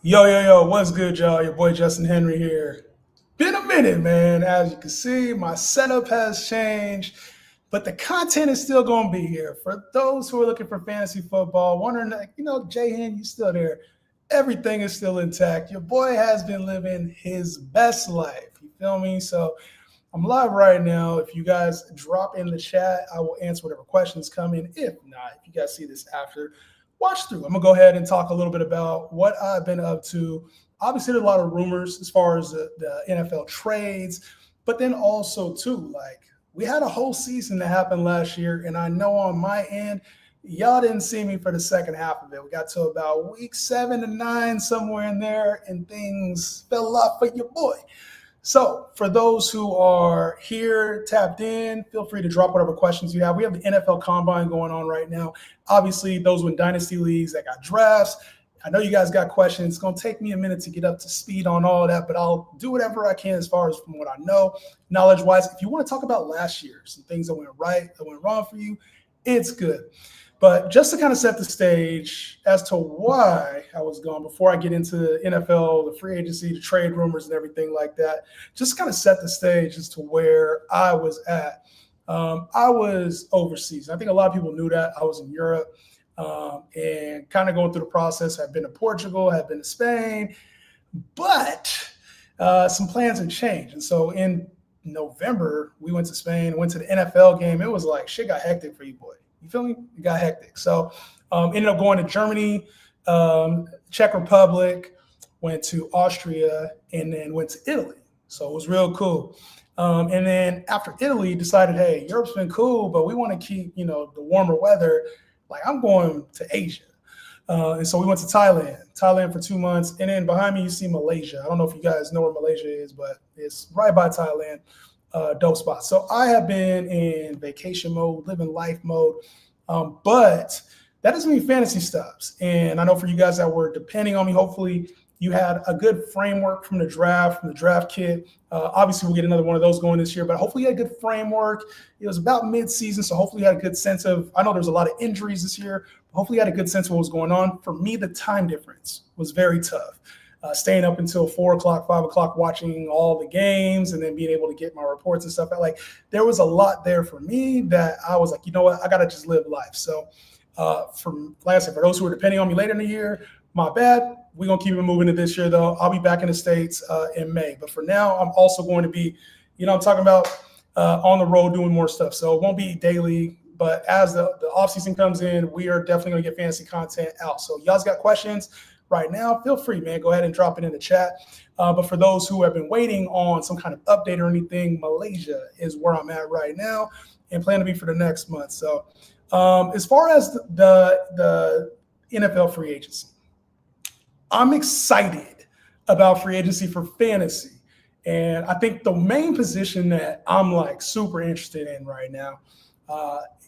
Yo, what's good, y'all? Your boy Justin Henry here. Been a minute, man. As you can see, my setup has changed, but the content is still going to be here. For those who are looking for fantasy football, wondering, JHEN, you still there? Everything is still intact. Your boy has been living his best life. You feel me? So I'm live right now. If you guys drop in the chat, I will answer whatever questions come in. If not, if you guys see this after, watch through. I'm gonna go ahead and talk a little bit about what I've been up to. Obviously, there's a lot of rumors as far as the NFL trades, but then also too, like we had a whole season that happened last year, and I know on my end, y'all didn't see me for the second half of it. We got to about week 7 to 9, somewhere in there, and things fell off for your boy. So, for those who are here tapped in, feel free to drop whatever questions you have. We have the NFL Combine going on right now. Obviously, those with dynasty leagues that got drafts. I know you guys got questions. It's going to take me a minute to get up to speed on all that, but I'll do whatever I can as far as from what I know, knowledge-wise. If you want to talk about last year, some things that went right, that went wrong for you, it's good. But just to kind of set the stage as to why I was gone before I get into the NFL, the free agency, the trade rumors, and everything like that, just kind of set the stage as to where I was at. I was overseas. I think a lot of people knew that. I was in Europe and kind of going through the process. I've been to Portugal, I've been to Spain, but some plans have changed. And so in November, we went to Spain, went to the NFL game. It was like shit got hectic for you, boy. You feel me? It got hectic. So ended up going to Germany, Czech Republic, went to Austria, and then went to Italy. So it was real cool. And then after Italy, decided, hey, Europe's been cool, but we want to keep, the warmer weather. Like I'm going to Asia. And so we went to Thailand for 2 months. And then behind me, you see Malaysia. I don't know if you guys know where Malaysia is, but it's right by Thailand. Dope spot. So I have been in vacation mode, living life mode, but that doesn't mean fantasy stops. And I know for you guys that were depending on me, hopefully you had a good framework from the draft kit. Obviously, we'll get another one of those going this year, but hopefully you had a good framework. It was about mid-season, so hopefully you had a good sense of, I know there's a lot of injuries this year, but hopefully you had a good sense of what was going on. For me, the time difference was very tough. Staying up until 4 o'clock, 5 o'clock, watching all the games and then being able to get my reports and stuff. Like there was a lot there for me that I was like, you know what, I got to just live life. So like I said, for those who are depending on me later in the year, my bad. We're going to keep it moving to this year, though. I'll be back in the States in May. But for now, I'm also going to be, I'm talking about on the road doing more stuff. So it won't be daily. But as the offseason comes in, we are definitely going to get fantasy content out. So y'all's got questions right now, feel free, man. Go ahead and drop it in the chat. But for those who have been waiting on some kind of update or anything, Malaysia is where I'm at right now and plan to be for the next month. So as far as the NFL free agency, I'm excited about free agency for fantasy. And I think the main position that I'm like super interested in right now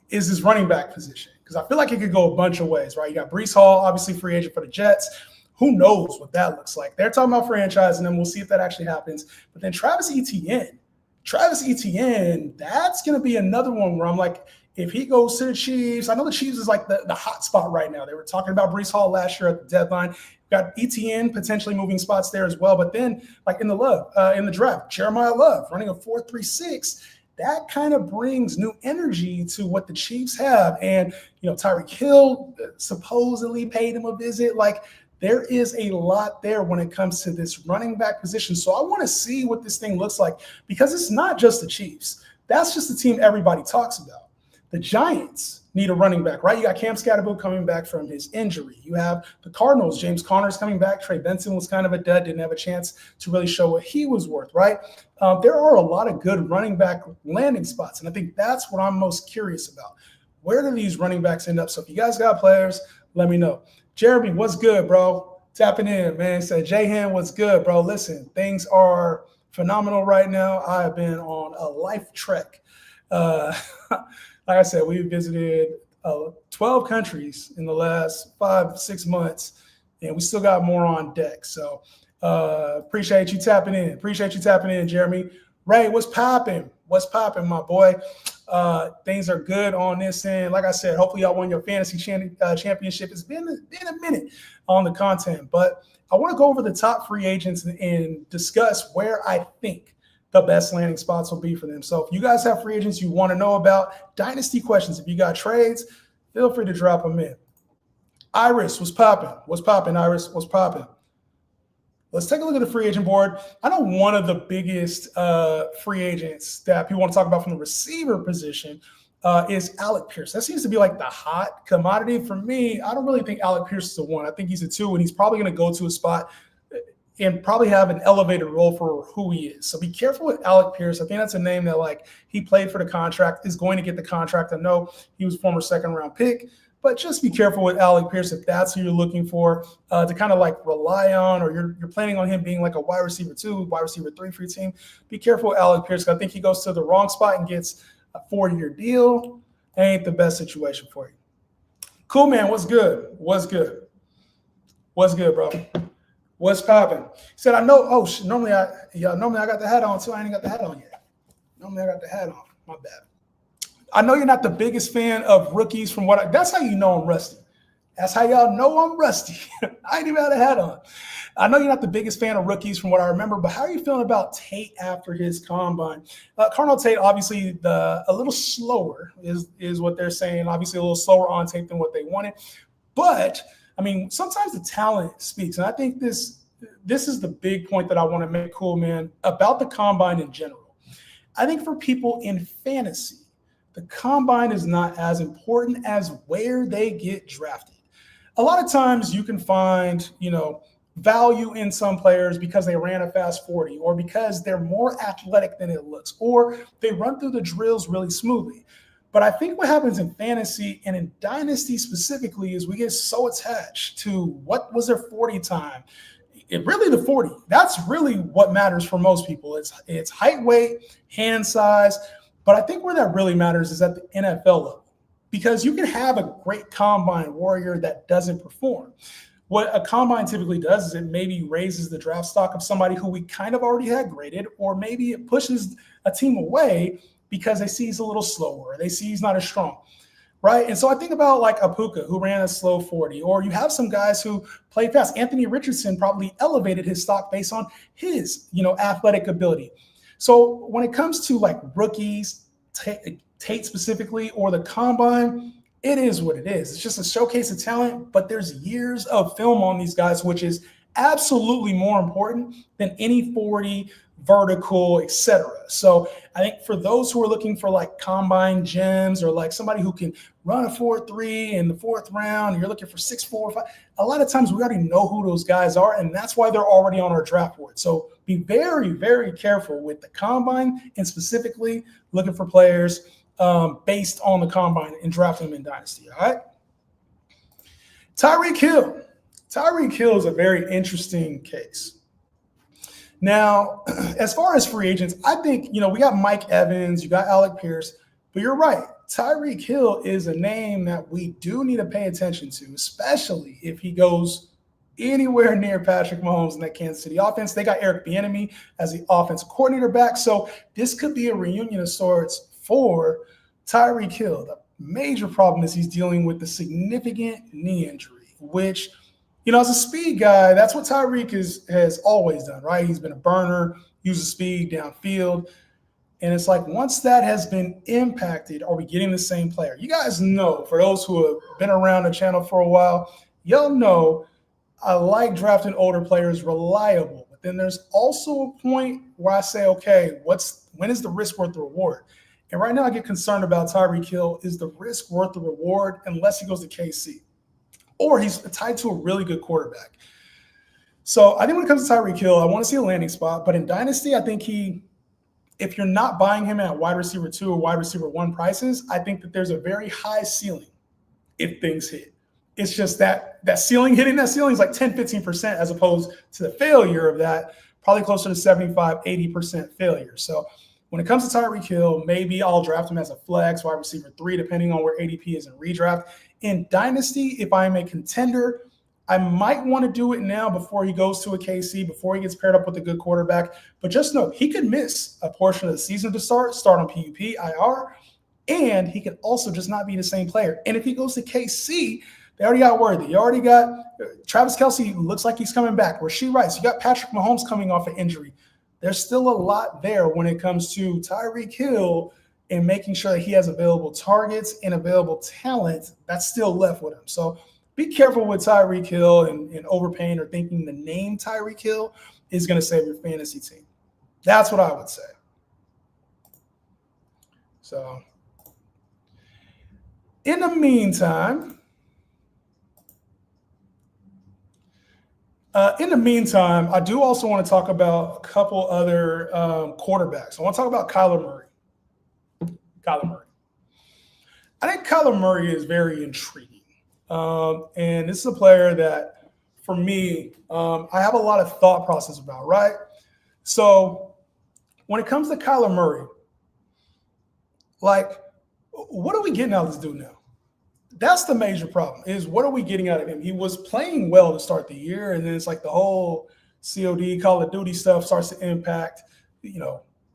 is this running back position. Because I feel like it could go a bunch of ways, right? You got Breece Hall, obviously free agent for the Jets. Who knows what that looks like? They're talking about franchising them. We'll see if that actually happens. But then Travis Etienne, that's going to be another one where I'm like, if he goes to the Chiefs, I know the Chiefs is like the hot spot right now. They were talking about Breece Hall last year at the deadline. Got Etienne potentially moving spots there as well. But then, like in the draft, Jeremiah Love running a 4.36. That kind of brings new energy to what the Chiefs have. And, Tyreek Hill supposedly paid him a visit. Like, there is a lot there when it comes to this running back position. So I want to see what this thing looks like because it's not just the Chiefs. That's just the team everybody talks about. The Giants need a running back, right? You got Cam Scatterbo coming back from his injury. You have the Cardinals, James Conner's coming back. Trey Benson was kind of a dud, didn't have a chance to really show what he was worth, right? There are a lot of good running back landing spots, and I think that's what I'm most curious about. Where do these running backs end up? So if you guys got players, let me know. Jeremy, what's good, bro? Tapping in, man. Said, JHEN, what's good, bro? Listen, things are phenomenal right now. I have been on a life trek. Like I said, we visited 12 countries in the last 5-6 months, and we still got more on deck. So appreciate you tapping in. Jeremy. Ray, what's popping? My boy? Things are good on this end. Like I said, hopefully y'all won your fantasy championship. It's been a minute on the content, but I want to go over the top free agents and discuss where I think the best landing spots will be for them. So if you guys have free agents you want to know about, dynasty questions, if you got trades, feel free to drop them in. Iris, what's popping? What's popping, Iris? What's popping? Let's take a look at the free agent board. I know one of the biggest free agents that people want to talk about from the receiver position is Alec Pierce. That seems to be like the hot commodity. For me, I don't really think Alec Pierce is a 1. I think he's a 2, and he's probably going to go to a spot and probably have an elevated role for who he is. So be careful with Alec Pierce. I think that's a name that, like, he played for the contract, is going to get the contract. I know he was a former second-round pick, but just be careful with Alec Pierce if that's who you're looking for to kind of like rely on, or you're planning on him being like a wide receiver 2, wide receiver 3 for your team. Be careful with Alec Pierce. I think he goes to the wrong spot and gets a 4-year deal. Ain't the best situation for you. Cool, man. What's good? What's good? What's good, bro? What's popping? He said, I know. Oh, normally I got the hat on too. I ain't got the hat on yet. Normally I got the hat on. My bad. I know you're not the biggest fan of rookies from what that's how you know I'm rusty. That's how y'all know I'm rusty. I ain't even had a hat on. I know you're not the biggest fan of rookies from what I remember, but how are you feeling about Tate after his combine? Carnell Tate, obviously a little slower is what they're saying. Obviously a little slower on tape than what they wanted. But, I mean, sometimes the talent speaks. And I think this is the big point that I want to make, cool, man, about the combine in general. I think for people in fantasy, the combine is not as important as where they get drafted. A lot of times you can find, value in some players because they ran a fast 40, or because they're more athletic than it looks, or they run through the drills really smoothly. But I think what happens in fantasy and in dynasty specifically is we get so attached to what was their 40 time. Really the 40. That's really what matters for most people. It's height, weight, hand size. But I think where that really matters is at the NFL level, because you can have a great combine warrior that doesn't perform. What a combine typically does is it maybe raises the draft stock of somebody who we kind of already had graded, or maybe it pushes a team away because they see he's a little slower, or they see he's not as strong, right? And so I think about like Apuka, who ran a slow 40, or you have some guys who play fast. Anthony Richardson probably elevated his stock based on his, athletic ability. So when it comes to like rookies, Tate specifically, or the combine, it is what it is. It's just a showcase of talent, but there's years of film on these guys, which is absolutely more important than any 40, vertical, etc. So I think for those who are looking for like combine gems, or like somebody who can run a 4.3 in the 4th round, and you're looking for 6.4, 5, a lot of times we already know who those guys are, and that's why they're already on our draft board. So be very, very careful with the combine, and specifically looking for players based on the combine and drafting them in dynasty. All right. Tyreek Hill. Tyreek Hill is a very interesting case. Now, as far as free agents, I think, we got Mike Evans, you got Alec Pierce, but you're right. Tyreek Hill is a name that we do need to pay attention to, especially if he goes anywhere near Patrick Mahomes in that Kansas City offense. They got Eric Bieniemy as the offensive coordinator back, so this could be a reunion of sorts for Tyreek Hill. The major problem is he's dealing with the significant knee injury, which, as a speed guy, that's what Tyreek has always done, right? He's been a burner, uses speed downfield. And it's like, once that has been impacted, are we getting the same player? You guys know, for those who have been around the channel for a while, y'all know I like drafting older players reliable. But then there's also a point where I say, okay, when is the risk worth the reward? And right now I get concerned about Tyreek Hill. Is the risk worth the reward unless he goes to KC? Or he's tied to a really good quarterback. So I think when it comes to Tyreek Hill, I want to see a landing spot. But in Dynasty, I think if you're not buying him at wide receiver 2 or wide receiver 1 prices, I think that there's a very high ceiling if things hit. It's just that ceiling, hitting that ceiling is like 10, 15%, as opposed to the failure of that, probably closer to 75, 80% failure. So when it comes to Tyreek Hill, maybe I'll draft him as a flex, wide receiver 3, depending on where ADP is in redraft. In Dynasty, if I'm a contender, I might want to do it now before he goes to a KC, before he gets paired up with a good quarterback. But just know he could miss a portion of the season to start on PUP, IR, And he could also just not be the same player. And if he goes to KC, they already got Worthy. You already got Travis Kelce, looks like he's coming back. Rasheed Rice. You got Patrick Mahomes coming off an injury. There's still a lot there when it comes to Tyreek Hill and making sure that he has available targets and available talent that's still left with him. So be careful with Tyreek Hill and overpaying or thinking the name Tyreek Hill is going to save your fantasy team. That's what I would say. So in the meantime, I do also want to talk about a couple other quarterbacks. I want to talk about Kyler Murray. I think Kyler Murray is very intriguing. And this is a player that, for me, I have a lot of thought process about, right? So when it comes to Kyler Murray, like, what are we getting out of this dude now? That's the major problem, is what are we getting out of him? He was playing well to start the year, and then it's like the whole COD, Call of Duty stuff starts to impact,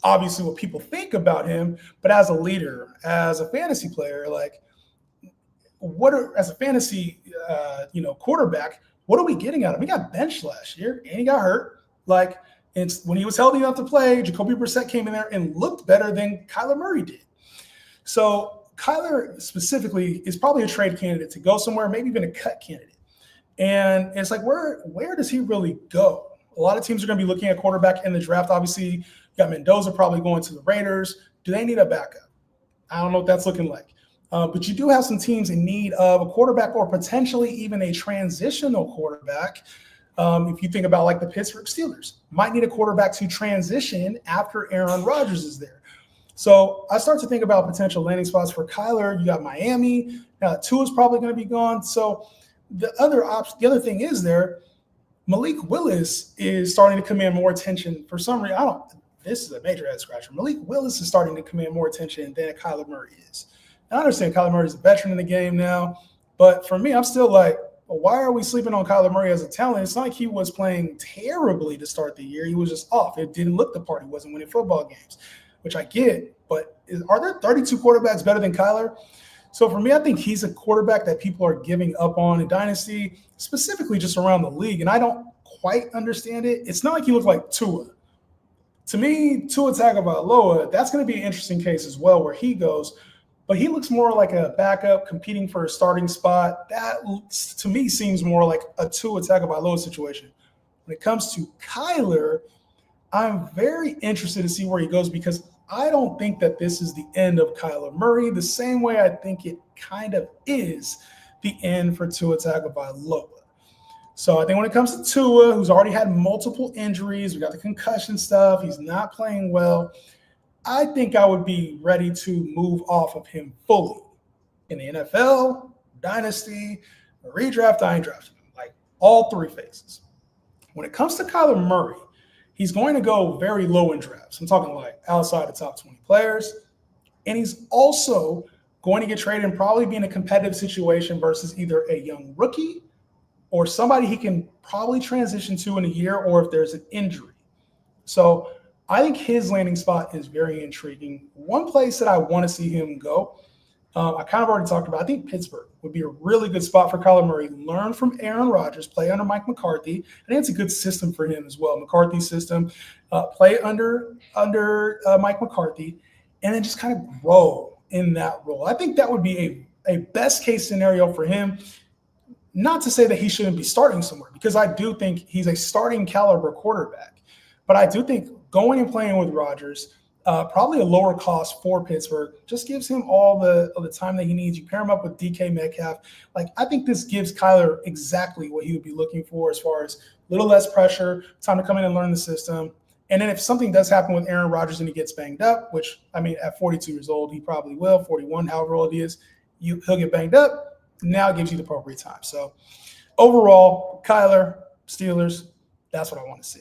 obviously what people think about him. But as a leader, as a fantasy player, like, as a fantasy, quarterback, what are we getting out of him? He got benched last year, and he got hurt. Like, when he was healthy enough to play, Jacoby Brissett came in there and looked better than Kyler Murray did. So Kyler specifically is probably a trade candidate to go somewhere, maybe even a cut candidate. And it's like, where does he really go? A lot of teams are going to be looking at quarterback in the draft. Obviously, you got Mendoza probably going to the Raiders. Do they need a backup? I don't know what that's looking like. But you do have some teams in need of a quarterback or potentially even a transitional quarterback. If you think about like the Pittsburgh Steelers, might need a quarterback to transition after Aaron Rodgers is there. So I start to think about potential landing spots for Kyler. You got Miami. Now Tua is probably going to be gone. So the other thing is there, Malik Willis is starting to command more attention for some reason. This is a major head scratcher. Malik Willis is starting to command more attention than Kyler Murray is. And I understand Kyler Murray is a veteran in the game now, but for me, I'm still like, why are we sleeping on Kyler Murray as a talent? It's not like he was playing terribly to start the year. He was just off. It didn't look the part. He wasn't winning football games, which I get, but are there 32 quarterbacks better than Kyler? So for me, I think he's a quarterback that people are giving up on in Dynasty, specifically just around the league, and I don't quite understand it. It's not like he looked like Tua. To me, Tua Tagovailoa, that's going to be an interesting case as well where he goes, but he looks more like a backup competing for a starting spot. That, to me, seems more like a Tua Tagovailoa situation. When it comes to Kyler, I'm very interested to see where he goes because I don't think that this is the end of Kyler Murray the same way I think it kind of is the end for Tua Tagovailoa. So I think when it comes to Tua, who's already had multiple injuries, we got the concussion stuff, he's not playing well, I think I would be ready to move off of him fully. In the NFL, Dynasty, redraft, I ain't drafting him. Like all three phases. When it comes to Kyler Murray, he's going to go very low in drafts. I'm talking like outside the top 20 players. And he's also going to get traded and probably be in a competitive situation versus either a young rookie or somebody he can probably transition to in a year or if there's an injury. So I think his landing spot is very intriguing. One place that I want to see him go, I kind of already talked about, I think Pittsburgh would be a really good spot for Kyler Murray. Learn from Aaron Rodgers, play under Mike McCarthy. I think it's a good system for him as well. McCarthy's system, play under Mike McCarthy, and then just kind of grow in that role. I think that would be a best case scenario for him. Not to say that he shouldn't be starting somewhere, because I do think he's a starting caliber quarterback. But I do think going and playing with Rodgers, probably a lower cost for Pittsburgh, just gives him all the time that he needs. You pair him up with DK Metcalf. Like, I think this gives Kyler exactly what he would be looking for as far as a little less pressure, time to come in and learn the system. And then if something does happen with Aaron Rodgers and he gets banged up, which, I mean, at 42 years old, he probably will, 41, however old he is, he'll get banged up. Now it gives you the appropriate time. So overall, Kyler, Steelers, that's what I want to see.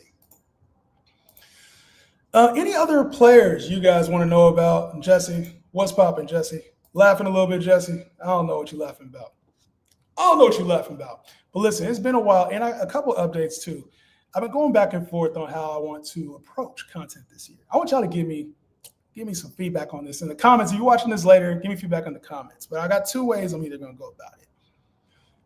Any other players you guys want to know about? Jesse, what's popping, Jesse? Laughing a little bit, Jesse? I don't know what you're laughing about. But listen, it's been a while, and a couple of updates too. I've been going back and forth on how I want to approach content this year. I want y'all to give me Give me some feedback on this in the comments. If you're watching this later, give me feedback in the comments. But I got two ways I'm either going to go about it.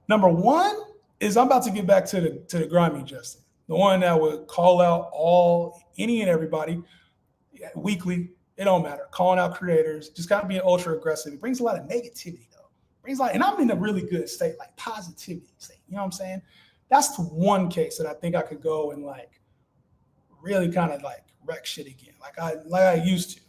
Number one is I'm about to get back to the grimy Justin, the one that would call out any and everybody weekly. It don't matter. Calling out creators, just got to be ultra aggressive. It brings a lot of negativity though. And I'm in a really good state, like positivity state. You know what I'm saying? That's the one case that I think I could go and like really kind of like wreck shit again, like I used to.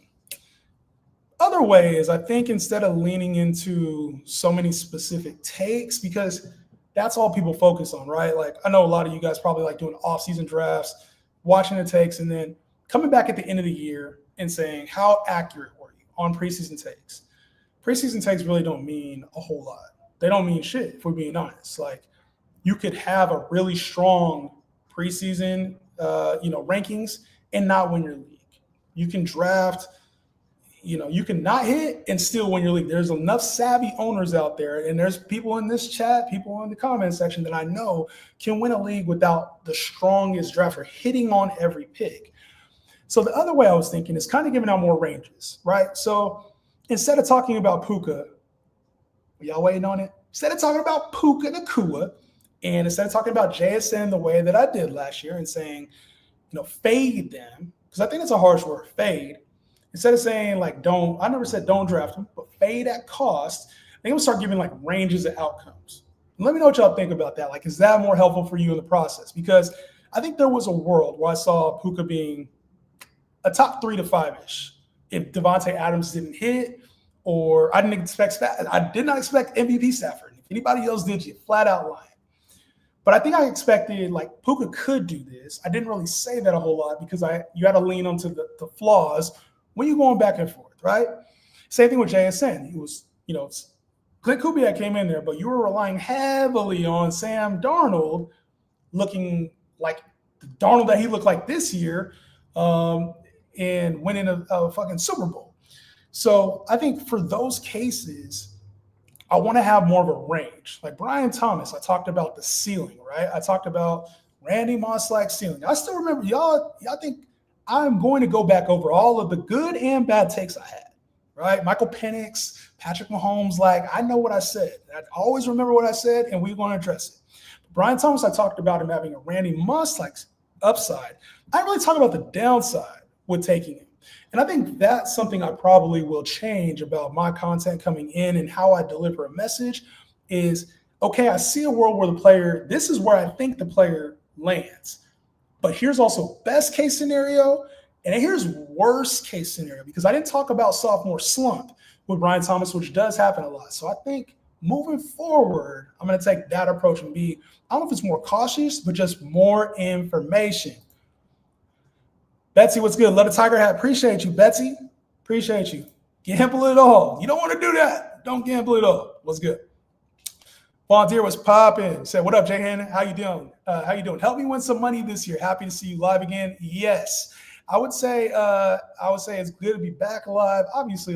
Other ways, I think instead of leaning into so many specific takes, because that's all people focus on, right? Like I know a lot of you guys probably like doing off-season drafts, watching the takes, and then coming back at the end of the year and saying, how accurate were you on preseason takes? Preseason takes really don't mean a whole lot. They don't mean shit, if we're being honest. Like you could have a really strong preseason, rankings and not win your league. You can draft, you can not hit and still win your league. There's enough savvy owners out there, and there's people in this chat, people in the comment section that I know can win a league without the strongest drafter hitting on every pick. So the other way I was thinking is kind of giving out more ranges, right? So instead of talking about Puka, y'all waiting on it? Instead of talking about Puka Nacua, and instead of talking about JSN the way that I did last year and saying, fade them, because I think it's a harsh word, fade. Instead of saying like I never said don't draft them, but fade at cost, I think I'm gonna start giving like ranges of outcomes. And let me know what y'all think about that. Like, is that more helpful for you in the process? Because I think there was a world where I saw Puka being a top 3 to 5-ish. If Devontae Adams didn't hit, or I did not expect MVP Stafford. If anybody else did, you flat out lying. But I think I expected like Puka could do this. I didn't really say that a whole lot because you had to lean onto the flaws when you're going back and forth, right? Same thing with JSN. He was, Clint Kubiak came in there, but you were relying heavily on Sam Darnold looking like the Darnold that he looked like this year and winning a fucking Super Bowl. So I think for those cases, I want to have more of a range. Like Brian Thomas, I talked about the ceiling, right? I talked about Randy Moss-like ceiling. I still remember y'all think I'm going to go back over all of the good and bad takes I had, right? Michael Penix, Patrick Mahomes, I know what I said. I always remember what I said, and we're going to address it. Brian Thomas, I talked about him having a Randy Moss-like upside. I didn't really talk about the downside with taking him. And I think that's something I probably will change about my content coming in and how I deliver a message is, okay, I see a world where this is where I think the player lands. But here's also best case scenario, and here's worst case scenario, because I didn't talk about sophomore slump with Brian Thomas, which does happen a lot. So I think moving forward, I'm going to take that approach and I don't know if it's more cautious, but just more information. Betsy, what's good? Love the Tiger hat. Appreciate you, Betsy. Appreciate you. Gamble it all. You don't want to do that. Don't gamble it all. What's good? Volunteer was popping. Said, what up, JHEN? How you doing? Help me win some money this year. Happy to see you live again. Yes. I would say it's good to be back live. Obviously,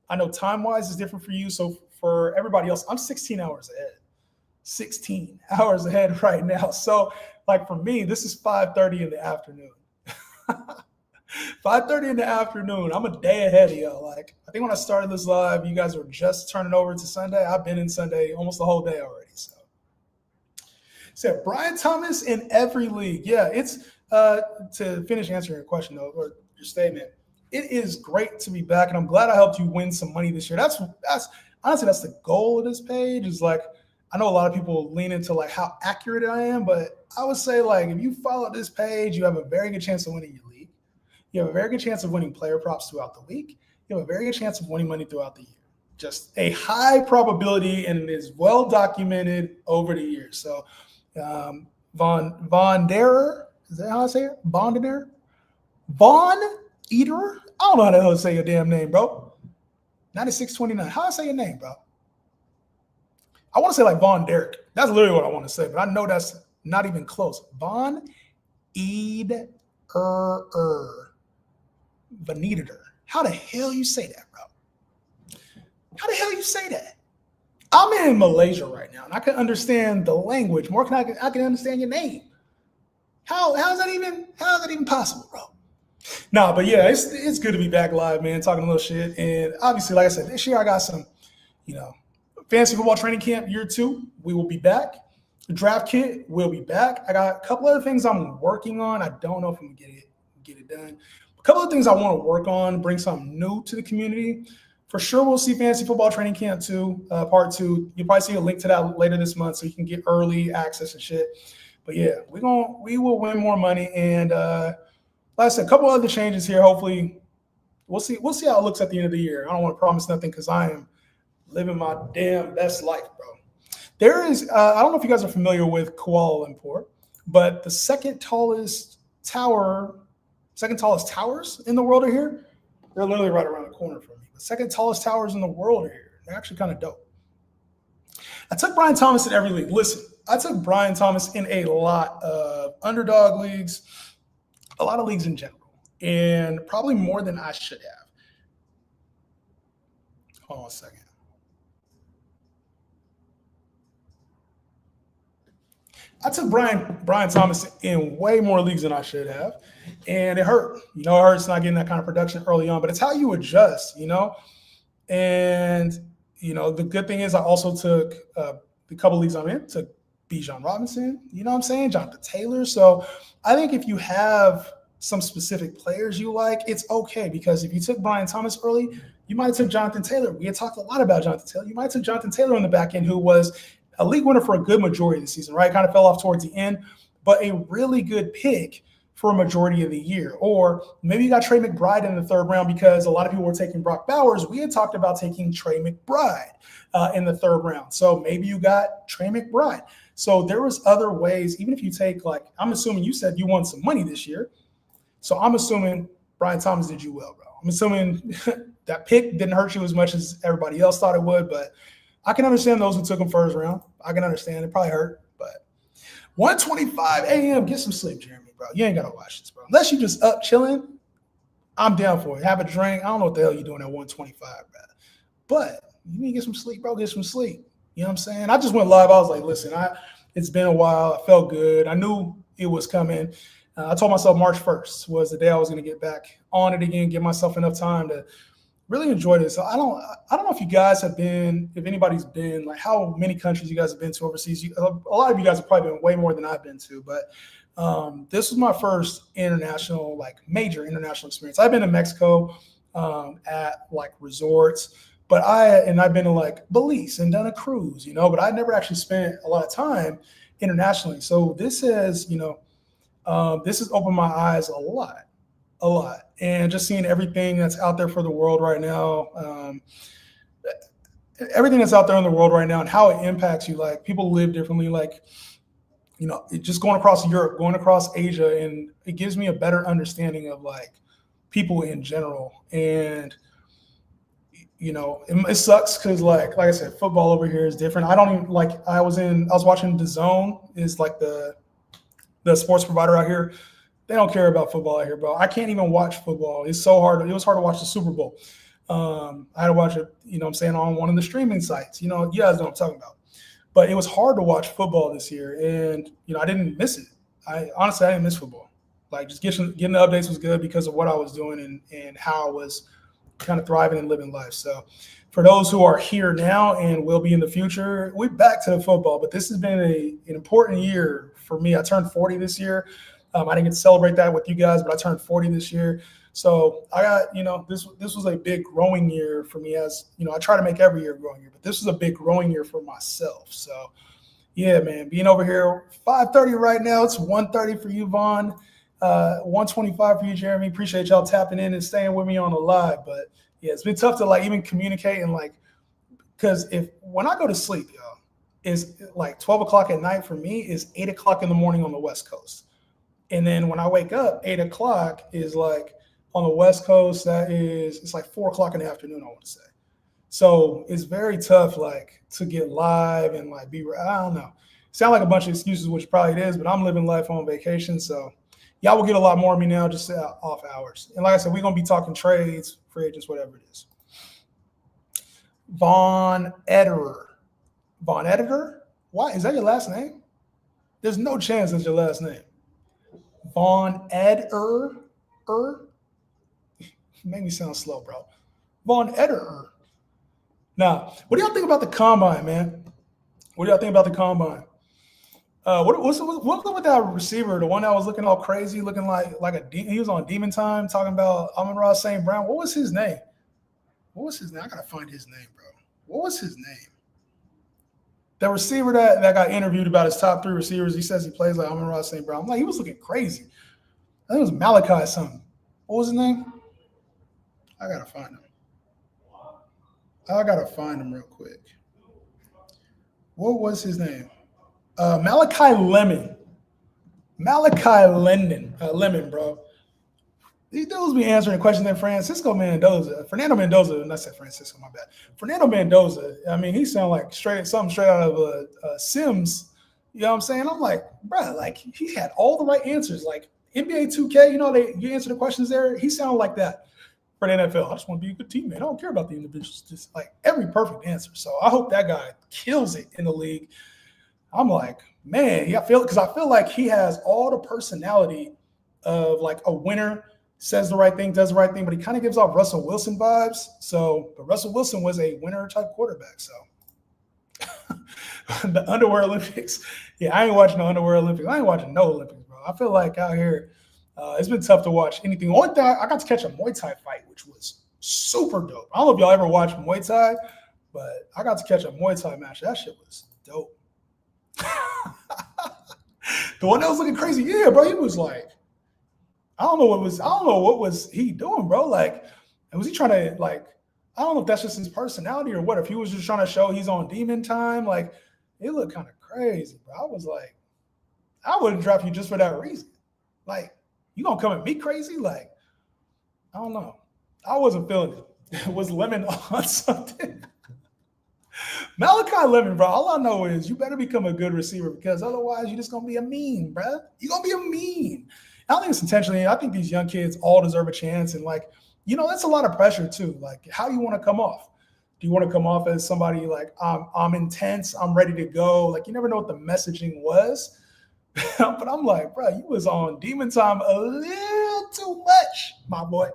I know time-wise is different for you. So for everybody else, I'm 16 hours ahead. 16 hours ahead right now. So for me, this is 5:30 in the afternoon. 5:30 in the afternoon. I'm a day ahead of y'all. I think when I started this live, you guys were just turning over to Sunday. I've been in Sunday almost the whole day already. So Brian Thomas in every league. Yeah, it's to finish answering your question though, or your statement. It is great to be back, and I'm glad I helped you win some money this year. That's honestly that's the goal of this page. Is I know a lot of people lean into how accurate I am, but I would say if you follow this page, you have a very good chance of winning your league. You have a very good chance of winning player props throughout the week. You have a very good chance of winning money throughout the year. Just a high probability, and it is well documented over the years. So Von Derer, is that how I say it? Von Eater? I don't know how the hell to say your damn name, bro. 9629. How I say your name, bro? I want to say Von Derek. That's literally what I want to say, but I know that's not even close. Von Eater. Vanitator. How the hell you say that, bro? How the hell you say that? I'm in Malaysia right now, and I can understand the language more than I can understand your name. How is that even possible, bro? Nah, but yeah, it's good to be back live, man, talking a little shit. And obviously, like I said, this year I got some, you know, fantasy football training camp year two. We will be back. The draft kit will be back. I got a couple other things I'm working on. I don't know if I'm gonna get it done. A couple of things I want to work on, bring something new to the community. For sure, we'll see fantasy football training camp two, part two. You'll probably see a link to that later this month, so you can get early access and shit. But yeah, we will win more money, and like I said, a couple other changes here. Hopefully, we'll see how it looks at the end of the year. I don't want to promise nothing because I am living my damn best life, bro. There is, I don't know if you guys are familiar with Kuala Lumpur, but the second tallest towers in the world are here. They're literally right around the corner from me. The second tallest towers in the world are here. They're actually kind of dope. I took Brian Thomas in every league. Listen, I took Brian Thomas in a lot of underdog leagues, a lot of leagues in general, and probably more than I should have. Hold on a second. I took Brian Thomas in way more leagues than I should have, and it hurt. It hurts not getting that kind of production early on, but it's how you adjust. And the good thing is I also took the couple leagues I'm in, took Bijan Robinson. You know what I'm saying? Jonathan Taylor. So I think if you have some specific players you like, it's okay because if you took Brian Thomas early, you might have took Jonathan Taylor. We had talked a lot about Jonathan Taylor. You might have took Jonathan Taylor on the back end, who was a league winner for a good majority of the season, right? Kind of fell off towards the end, but a really good pick for a majority of the year. Or maybe you got Trey McBride in the third round because a lot of people were taking Brock Bowers. We had talked about taking Trey McBride in the third round. So maybe you got Trey McBride. So there was other ways, even if you take I'm assuming you said you won some money this year. So I'm assuming Brian Thomas did you well, bro. I'm assuming that pick didn't hurt you as much as everybody else thought it would, but I can understand those who took him first round. I can understand. It probably hurt, but 1:25 a.m. Get some sleep, Jeremy, bro. You ain't got to watch this, bro. Unless you just up chilling, I'm down for it. Have a drink. I don't know what the hell you're doing at 1:25, bro. But you need to get some sleep, bro. Get some sleep. You know what I'm saying? I just went live. I was like, listen, it's been a while. I felt good. I knew it was coming. I told myself March 1st was the day I was going to get back on it again, give myself enough time to really enjoy this. So I don't know if you guys have been, if anybody's been, like how many countries you guys have been to overseas. A lot of you guys have probably been way more than I've been to, but this was my first international, major international experience. I've been to Mexico at resorts, but I've been to Belize and done a cruise, but I never actually spent a lot of time internationally. So this has opened my eyes a lot. And just seeing everything that's out there for the world right now, everything that's out there in the world right now and how it impacts you. People live differently, just going across Europe, going across Asia, and it gives me a better understanding of people in general. And it sucks because like I said, football over here is different. I don't even I was watching The Zone, is the sports provider out here. They don't care about football out here, bro. I can't even watch football. It's so hard. It was hard to watch the Super Bowl. I had to watch it, on one of the streaming sites. You guys know what I'm talking about. But it was hard to watch football this year, and I didn't miss it. I didn't miss football. Just getting the updates was good because of what I was doing and how I was kind of thriving and living life. So for those who are here now and will be in the future, we're back to the football. But this has been an important year for me. I turned 40 this year. I didn't get to celebrate that with you guys, but I turned 40 this year. So I got, this was a big growing year for me, as, I try to make every year a growing year, but this was a big growing year for myself. So yeah, man, being over here, 5:30 right now, it's 1:30 for you, Vaughn, 1:25 for you, Jeremy. Appreciate y'all tapping in and staying with me on the live. But yeah, it's been tough to even communicate and because when I go to sleep, y'all, is 12 o'clock at night for me is 8 o'clock in the morning on the West Coast. And then when I wake up, 8 o'clock is on the West Coast, it's 4 o'clock in the afternoon, I want to say. So it's very tough, to get live and I don't know. Sound like a bunch of excuses, which probably it is, but I'm living life on vacation. So y'all will get a lot more of me now, just off hours. And like I said, we're going to be talking trades, free agents, whatever it is. Von Ederer. Von Ederer? Why? Is that your last name? There's no chance that's your last name. Von Ederer? Make me sound slow, bro. Von Ederer. Now, what do y'all think about the combine, man? What do y'all think about the combine? What's up with that receiver, the one that was looking all crazy, looking he was on Demon Time, talking about Amon-Ra St. Brown. What was his name? I gotta find his name, bro. What was his name? The receiver that got interviewed about his top 3 receivers. He says he plays like Amon-Ra St. Brown. I'm like, he was looking crazy. I think it was Malachi something. What was his name? I gotta find him real quick. What was his name? Malachi Lemon. Lemon, bro. These dudes be answering questions than Fernando Mendoza, not said Francisco, my bad. Fernando Mendoza, I mean, he sounded like something straight out of Sims. You know what I'm saying? I'm like, bro, like he had all the right answers. Like NBA 2K, you answer the questions there. He sounded like that for the NFL. I just want to be a good teammate. I don't care about the individuals. Just like every perfect answer. So I hope that guy kills it in the league. I'm like, man, I feel like he has all the personality of like a winner, says the right thing, does the right thing, but he kind of gives off Russell Wilson vibes. But Russell Wilson was a winner type quarterback. So the Underwear Olympics. Yeah, I ain't watching the Underwear Olympics. I ain't watching no Olympics, bro. I feel like out here, it's been tough to watch anything. Only thing I got to catch a Muay Thai fight, which was super dope. I don't know if y'all ever watched Muay Thai, but I got to catch a Muay Thai match. That shit was dope. The one that was looking crazy, yeah, bro. He was like, I don't know what was he doing, bro. Like, was he trying to like? I don't know if that's just his personality or what. If he was just trying to show he's on demon time, like it looked kind of crazy, bro. I was like, I wouldn't drop you just for that reason. Like, you gonna come at me crazy? Like, I don't know. I wasn't feeling it. Was Lemon on something? Malachi Lemon, bro, all I know is you better become a good receiver because otherwise you're just going to be a meme, bro. You're going to be a meme. I don't think it's intentionally. I think these young kids all deserve a chance. And, like, that's a lot of pressure, too. Like, how do you want to come off? Do you want to come off as somebody like, I'm intense, I'm ready to go? Like, you never know what the messaging was. But I'm like, bro, you was on demon time a little too much, my boy.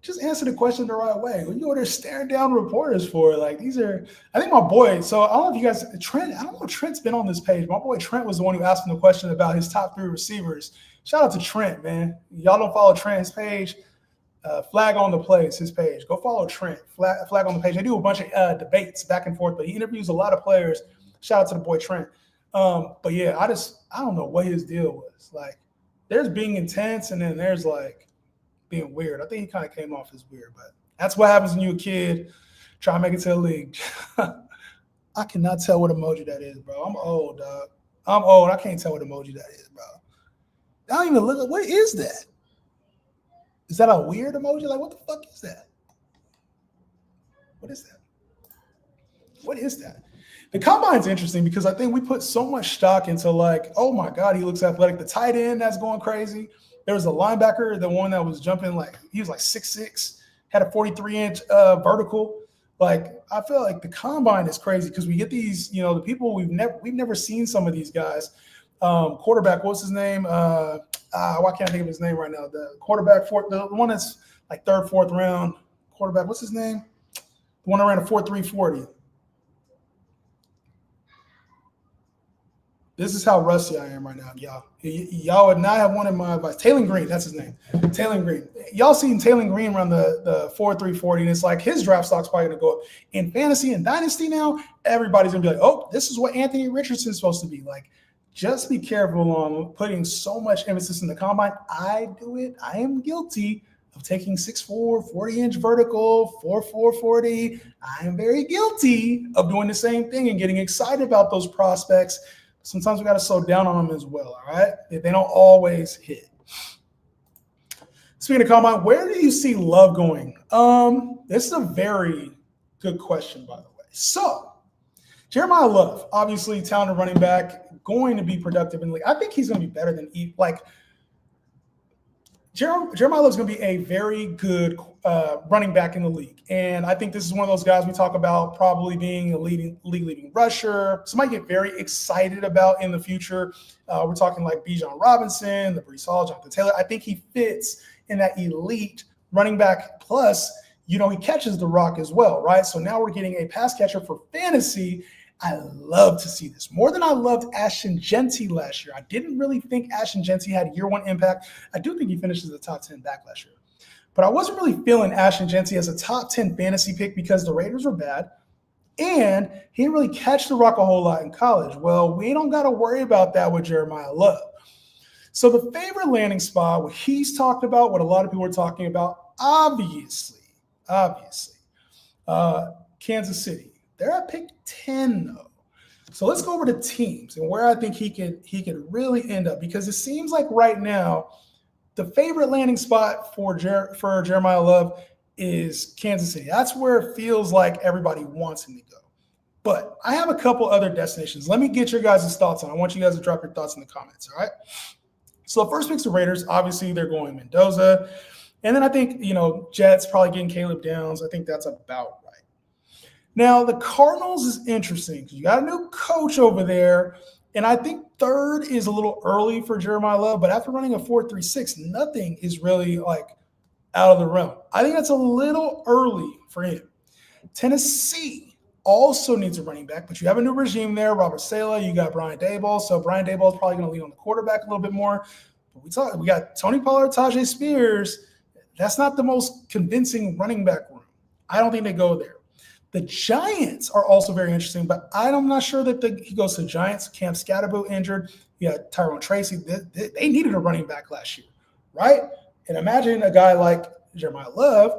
Just answer the question the right way. What you over there staring down reporters for? Like, these are, I think my boy, so I don't know if you guys, Trent, I don't know if Trent's been on this page. My boy Trent was the one who asked him the question about his top 3 receivers. Shout out to Trent, man. Y'all don't follow Trent's page. Flag on the Play is his page. Go follow Trent. Flag on the page. They do a bunch of debates back and forth, but he interviews a lot of players. Shout out to the boy Trent. But yeah, I don't know what his deal was. Like, there's being intense, and then there's like, being weird. I think he kind of came off as weird, but that's what happens when you're a kid try to make it to the league. I cannot tell what emoji that is, bro. I'm old, dog. I'm old. I can't tell what emoji that is, bro. I don't even look at what is that? Is that a weird emoji? Like, what the fuck is that? What is that? What is that? The combine's interesting because I think we put so much stock into like, oh my God, he looks athletic. The tight end that's going crazy. There was a linebacker, the one that was jumping like he was like 6'6", had a 43-inch vertical. Like, I feel like the combine is crazy because we get these, the people we've never seen some of these guys. Quarterback, what's his name? Why can't I think of his name right now? The quarterback, the one that's like 3rd, 4th round quarterback. What's his name? The one that ran a 4.3 40. This is how rusty I am right now, y'all. Y'all would not have wanted my advice. Taylor Green, that's his name. Taylor Green. Y'all seen Taylor Green run the 4.3 40, and it's like his draft stock's probably going to go up. In fantasy and dynasty now, everybody's going to be like, oh, this is what Anthony Richardson's supposed to be. Like, just be careful on putting so much emphasis in the combine. I do it. I am guilty of taking 6'4", 40-inch vertical, 4.4 40. I am very guilty of doing the same thing and getting excited about those prospects. Sometimes we got to slow down on them as well, all right? They don't always hit. Speaking of combine, where do you see Love going? This is a very good question, by the way. So, Jeremiah Love, obviously talented running back, going to be productive in the league. I think he's going to be better than Jeremiah Love's going to be a very good running back in the league. And I think this is one of those guys we talk about probably being a league-leading rusher. Somebody get very excited about in the future. We're talking like Bijan Robinson, the Breece Hall, Jonathan Taylor. I think he fits in that elite running back. Plus, he catches the rock as well, right? So now we're getting a pass catcher for fantasy. I love to see this more than I loved Ashton Genty last year. I didn't really think Ashton Genty had year one impact. I do think he finishes the top 10 back last year. But I wasn't really feeling Ashton Genty as a top 10 fantasy pick because the Raiders were bad. And he didn't really catch the rock a whole lot in college. Well, we don't got to worry about that with Jeremiah Love. So the favorite landing spot, what he's talked about, what a lot of people are talking about, obviously, Kansas City. They're at pick 10, though. So let's go over to teams and where I think he could really end up, because it seems like right now the favorite landing spot for Jeremiah Love is Kansas City. That's where it feels like everybody wants him to go. But I have a couple other destinations. Let me get your guys' thoughts on it. I want you guys to drop your thoughts in the comments, all right? So the first pick's the Raiders. Obviously, they're going Mendoza. And then I think, Jets probably getting Caleb Downs. I think that's about right. Now, the Cardinals is interesting because you got a new coach over there. And I think third is a little early for Jeremiah Love. But after running a 4.36, nothing is really out of the realm. I think that's a little early for him. Tennessee also needs a running back, but you have a new regime there. Robert Saleh, you got Brian Daboll. So Brian Daboll is probably going to lean on the quarterback a little bit more. But we got Tony Pollard, Tajay Spears. That's not the most convincing running back room. I don't think they go there. The Giants are also very interesting, but I'm not sure that he goes to the Giants. Cam Scatterbo injured. You got Tyrone Tracy. They needed a running back last year, right? And imagine a guy like Jeremiah Love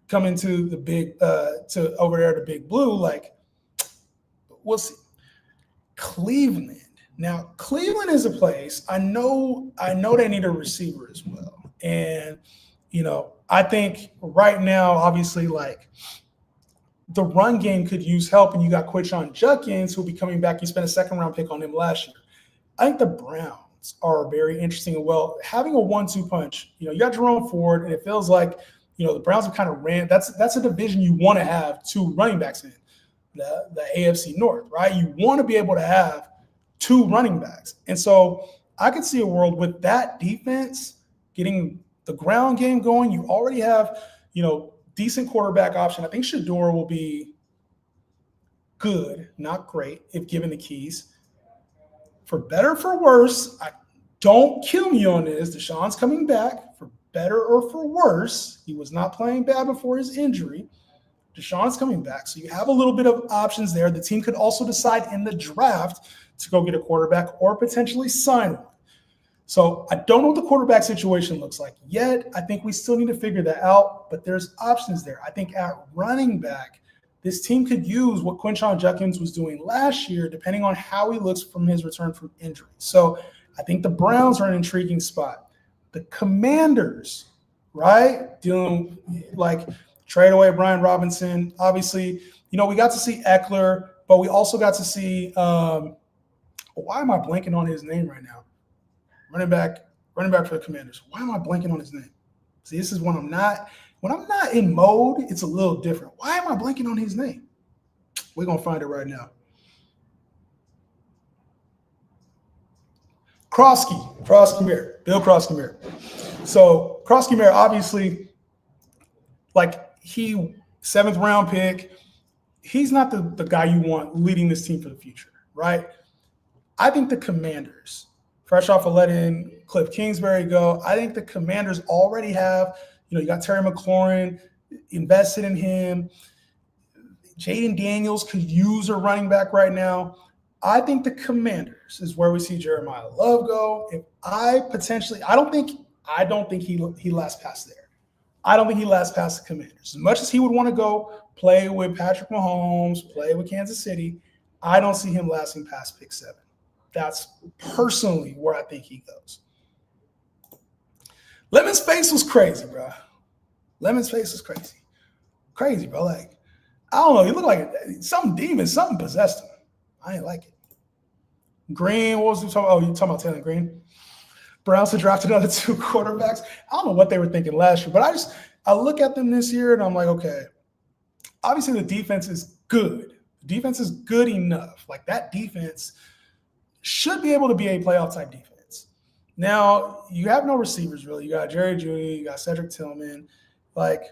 coming to the big, to over there to Big Blue. We'll see. Cleveland. Now, Cleveland is a place I know they need a receiver as well, and I think right now, obviously, the run game could use help, and you got Quinshon Judkins, who'll be coming back. You spent a second-round pick on him last year. I think the Browns are very interesting as well. Having a 1-2 punch, you got Jerome Ford, and it feels like, the Browns have kind of ran. That's a division you want to have two running backs in, the AFC North, right? You want to be able to have two running backs. And so I could see a world with that defense getting the ground game going. You already have, decent quarterback option. I think Shador will be good, not great, if given the keys. For better or for worse, don't kill me on this. Deshaun's coming back. For better or for worse, he was not playing bad before his injury. Deshaun's coming back. So you have a little bit of options there. The team could also decide in the draft to go get a quarterback or potentially sign one. So I don't know what the quarterback situation looks like yet. I think we still need to figure that out, but there's options there. I think at running back, this team could use what Quinshon Judkins was doing last year, depending on how he looks from his return from injury. So I think the Browns are an intriguing spot. The Commanders, right? Dealing trade away Brian Robinson. Obviously, we got to see Eckler, but we also got to see why am I blanking on his name right now? Running back for the Commanders. Why am I blanking on his name? See, this is when I'm not in mode, it's a little different. Why am I blanking on his name? We're going to find it right now. Kroski-Meyer, Bill Kroski-Meyer. So Kroski-Meyer, obviously, he 7th round pick. He's not the guy you want leading this team for the future, right? I think the Commanders, fresh off of letting Cliff Kingsbury go, I think the Commanders already have, you got Terry McLaurin invested in him. Jaden Daniels could use a running back right now. I think the Commanders is where we see Jeremiah Love go. I don't think he lasts past there. I don't think he lasts past the Commanders. As much as he would want to go play with Patrick Mahomes, play with Kansas City, I don't see him lasting past pick 7. That's personally where I think he goes. Lemon's face was crazy, bro. Lemon's face was crazy. Crazy, bro. I don't know. He looked like some demon, something possessed him. I ain't like it. Green, what was he talking about? Oh, you talking about Taylor Green? Browns have drafted another 2 quarterbacks. I don't know what they were thinking last year, but I look at them this year and I'm like, okay, obviously the defense is good. The defense is good enough. That defense should be able to be a playoff type defense. Now you have no receivers really. You got Jerry Jeudy, you got Cedric Tillman. Like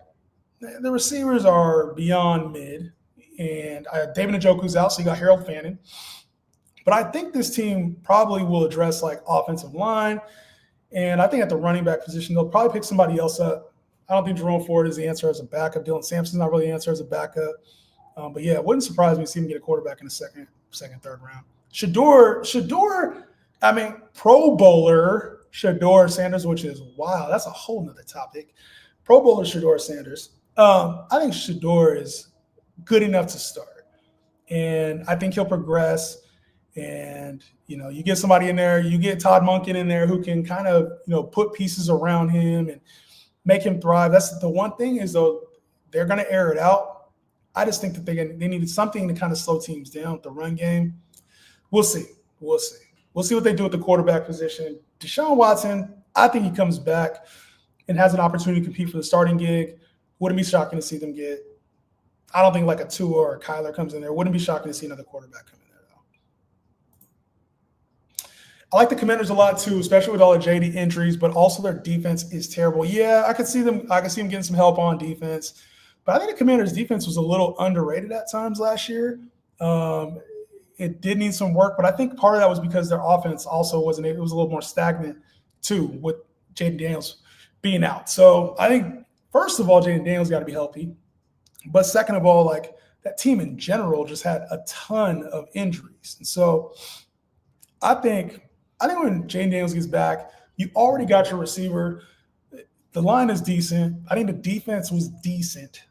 the receivers are beyond mid, and David Njoku's out, so you got Harold Fannin. But I think this team probably will address like offensive line, and I think at the running back position they'll probably pick somebody else up. I don't think Jerome Ford is the answer as a backup. Dylan Sampson's not really the answer as a backup. But yeah, it wouldn't surprise me to see him get a quarterback in the third round. Shador, I mean, Pro Bowler Shador Sanders, which is wow, that's a whole nother topic. Pro Bowler Shador Sanders. I think Shador is good enough to start, and I think he'll progress. And you get somebody in there, you get Todd Monken in there who can kind of put pieces around him and make him thrive. That's the one thing is though they're going to air it out. I just think that they needed something to kind of slow teams down with the run game. We'll see. We'll see what they do with the quarterback position. Deshaun Watson, I think he comes back and has an opportunity to compete for the starting gig. Wouldn't be shocking to see them get. I don't think like a Tua or a Kyler comes in there. Wouldn't be shocking to see another quarterback come in there though. I like the Commanders a lot too, especially with all the JD injuries, but also their defense is terrible. Yeah, I could see them getting some help on defense. But I think the Commanders' defense was a little underrated at times last year. It did need some work, but I think part of that was because their offense also wasn't. It was a little more stagnant too with Jaden Daniels being out. So I think first of all, Jaden Daniels got to be healthy, but second of all, like that team in general just had a ton of injuries, and so I think when Jaden Daniels gets back, you already got your receiver. The line is decent. I think the defense was decent.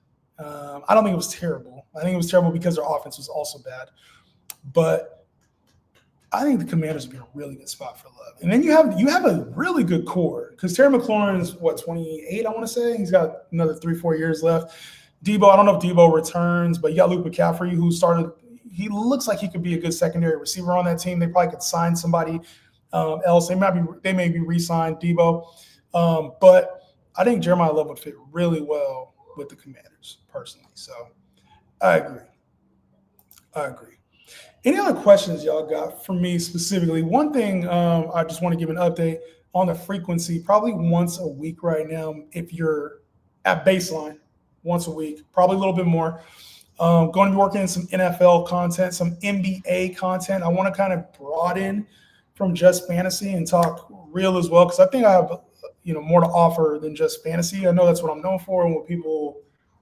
I don't think it was terrible. I think it was terrible because their offense was also bad. But I think the Commanders would be in a really good spot for Love. And then you have a really good core because Terry McLaurin is, 28, I want to say? He's got another 3-4 years left. Debo, I don't know if Debo returns, but you got Luke McCaffrey who started – he looks like he could be a good secondary receiver on that team. They probably could sign somebody else. They may be re-signed Debo. But I think Jeremiah Love would fit really well with the Commanders personally. So I agree. Any other questions y'all got for me specifically? One thing I just want to give an update on the frequency, probably once a week right now if you're at baseline, once a week, probably a little bit more. Going to be working in some NFL content, some NBA content. I want to kind of broaden from just fantasy and talk real as well because I think I have more to offer than just fantasy. I know that's what I'm known for and what people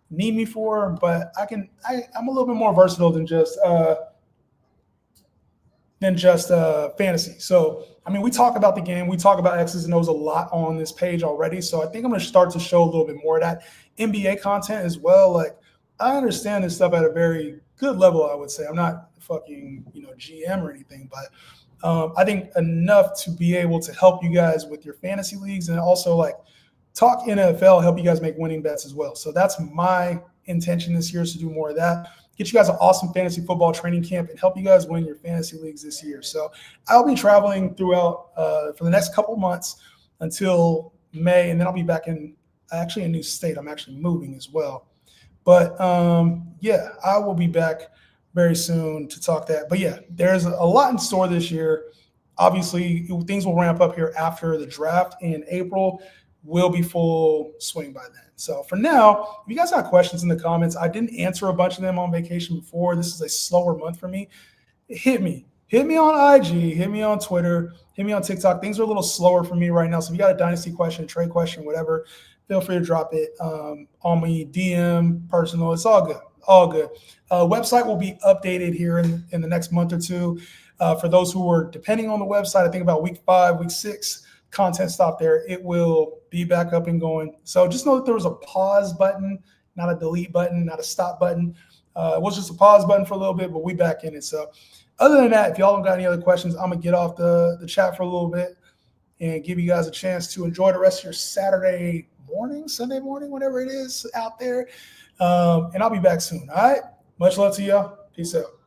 need me for, but I'm a little bit more versatile than just fantasy. So, I mean, we talk about the game. We talk about X's and O's a lot on this page already. So I think I'm going to start to show a little bit more of that NBA content as well. Like, I understand this stuff at a very good level, I would say. I'm not fucking, GM or anything, but I think enough to be able to help you guys with your fantasy leagues and also, like, talk NFL, help you guys make winning bets as well. So that's my intention this year is to do more of that. Get you guys an awesome fantasy football training camp and help you guys win your fantasy leagues this year. So I'll be traveling throughout for the next couple months until May, and then I'll be back in a new state. I'm actually moving as well. But, yeah, I will be back very soon to talk that. But, yeah, there's a lot in store this year. Obviously, things will ramp up here after the draft in April. We'll be full swing by then. So for now, if you guys have questions in the comments, I didn't answer a bunch of them on vacation before. This is a slower month for me. Hit me on IG, hit me on Twitter, hit me on TikTok. Things are a little slower for me right now. So if you got a dynasty question, trade question, whatever, feel free to drop it on me, DM, personal. It's all good. Website will be updated here in the next month or two. For those who are depending on the website, I think about week 5, week 6, content stop there. It will be back up and going. So just know that there was a pause button, not a delete button, not a stop button. It was just a pause button for a little bit, but we back in it. So other than that, if y'all don't got any other questions, I'm going to get off the chat for a little bit and give you guys a chance to enjoy the rest of your Sunday morning, whatever it is out there. And I'll be back soon. All right. Much love to y'all. Peace out.